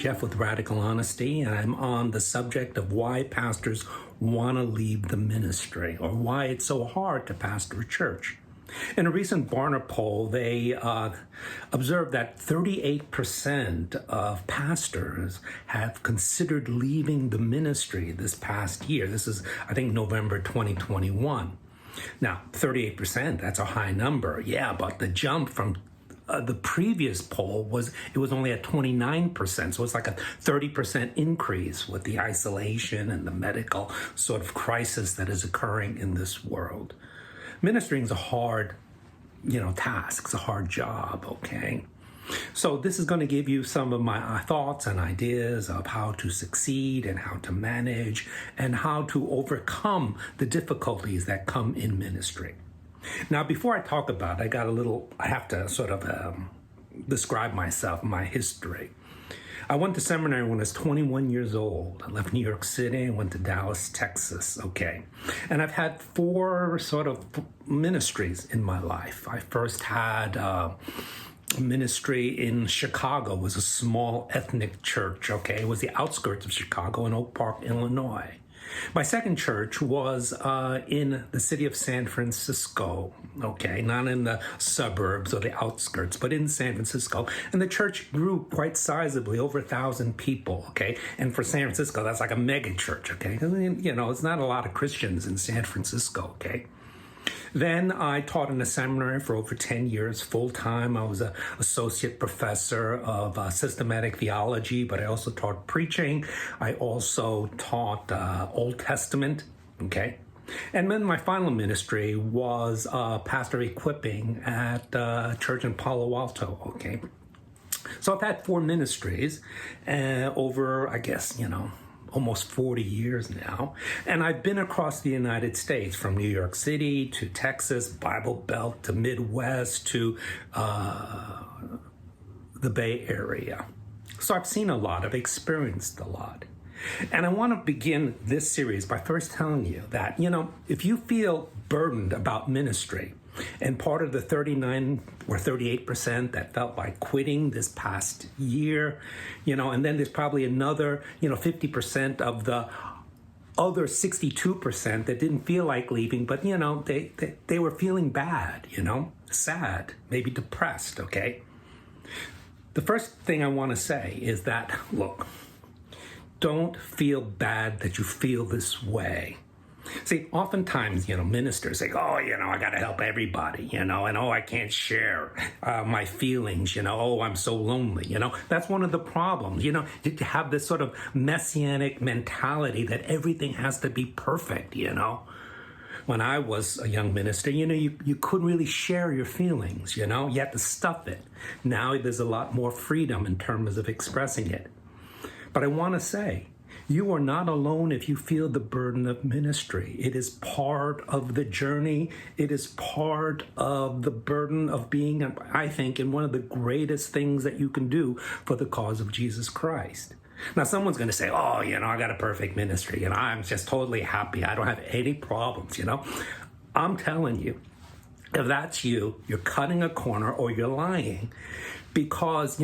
Jeff with Radical Honesty, and I'm on the subject of why pastors want to leave the ministry, or why it's so hard to pastor a church. In a recent Barna poll, they observed that 38% of pastors have considered leaving the ministry this past year. This is, I think, November 2021. Now, 38%, that's a high number. Yeah, but the jump from the previous poll was only at 29%. So it's like a 30% increase with the isolation and the medical sort of crisis that is occurring in this world. Ministering is a hard, task. It's a hard job, okay? So this is going to give you some of my thoughts and ideas of how to succeed and how to manage and how to overcome the difficulties that come in ministry. Now, before I talk about it, I have to sort of describe myself, my history. I went to seminary when I was 21 years old. I left New York City and went to Dallas, Texas, okay? And I've had 4 sort of ministries in my life. I first had a ministry in Chicago. It was a small ethnic church, okay? It was the outskirts of Chicago in Oak Park, Illinois. My second church was in the city of San Francisco, okay, not in the suburbs or the outskirts, but in San Francisco. And the church grew quite sizably, over 1,000 people, okay? And for San Francisco, that's like a mega church, okay? It's not a lot of Christians in San Francisco, okay? Then I taught in a seminary for over 10 years, full-time. I was an associate professor of systematic theology, but I also taught preaching. I also taught Old Testament, okay? And then my final ministry was pastor equipping at a church in Palo Alto, okay? So I've had 4 ministries over, I guess, almost 40 years now. And I've been across the United States, from New York City to Texas, Bible Belt to Midwest to the Bay Area. So I've seen a lot, I've experienced a lot. And I want to begin this series by first telling you that, if you feel burdened about ministry, and part of the 39 or 38% that felt like quitting this past year, and then there's probably another, 50% of the other 62% that didn't feel like leaving, but, they were feeling bad, sad, maybe depressed, okay? The first thing I want to say is that, look, don't feel bad that you feel this way. See, oftentimes, ministers say, I got to help everybody, and I can't share my feelings, I'm so lonely, That's one of the problems, you have this sort of messianic mentality that everything has to be perfect, When I was a young minister, you couldn't really share your feelings, you had to stuff it. Now there's a lot more freedom in terms of expressing it. But I want to say, you are not alone if you feel the burden of ministry. It is part of the journey. It is part of the burden of being, I think, in one of the greatest things that you can do for the cause of Jesus Christ. Now, someone's going to say, I got a perfect ministry, I'm just totally happy. I don't have any problems, I'm telling you, if that's you, you're cutting a corner or you're lying, because,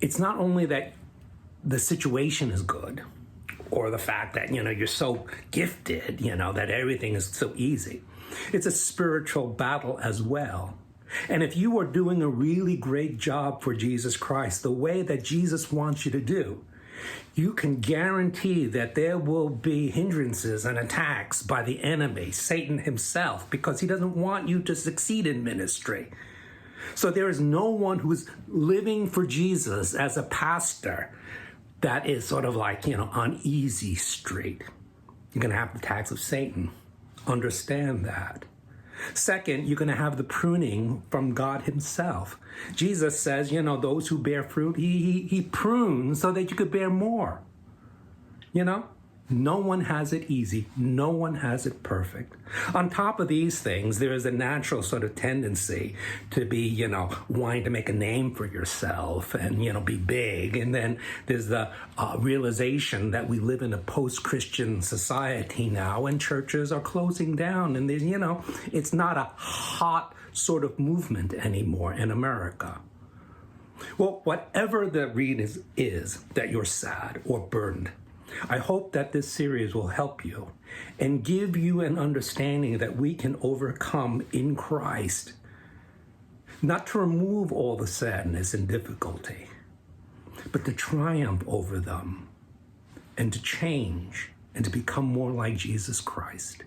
it's not only that the situation is good, or the fact that, you're so gifted, that everything is so easy. It's a spiritual battle as well. And if you are doing a really great job for Jesus Christ, the way that Jesus wants you to do, you can guarantee that there will be hindrances and attacks by the enemy, Satan himself, because he doesn't want you to succeed in ministry. So there is no one who's living for Jesus as a pastor that is sort of like, on easy street. You're going to have the attacks of Satan. Understand that. Second, you're going to have the pruning from God himself. Jesus says, those who bear fruit, he prunes so that you could bear more. No one has it easy. No one has it perfect. On top of these things, there is a natural sort of tendency to be, wanting to make a name for yourself and, be big. And then there's the realization that we live in a post-Christian society now, and churches are closing down. And there's, it's not a hot sort of movement anymore in America. Well, whatever the reason is that you're sad or burdened, I hope that this series will help you and give you an understanding that we can overcome in Christ. Not to remove all the sadness and difficulty, but to triumph over them and to change and to become more like Jesus Christ.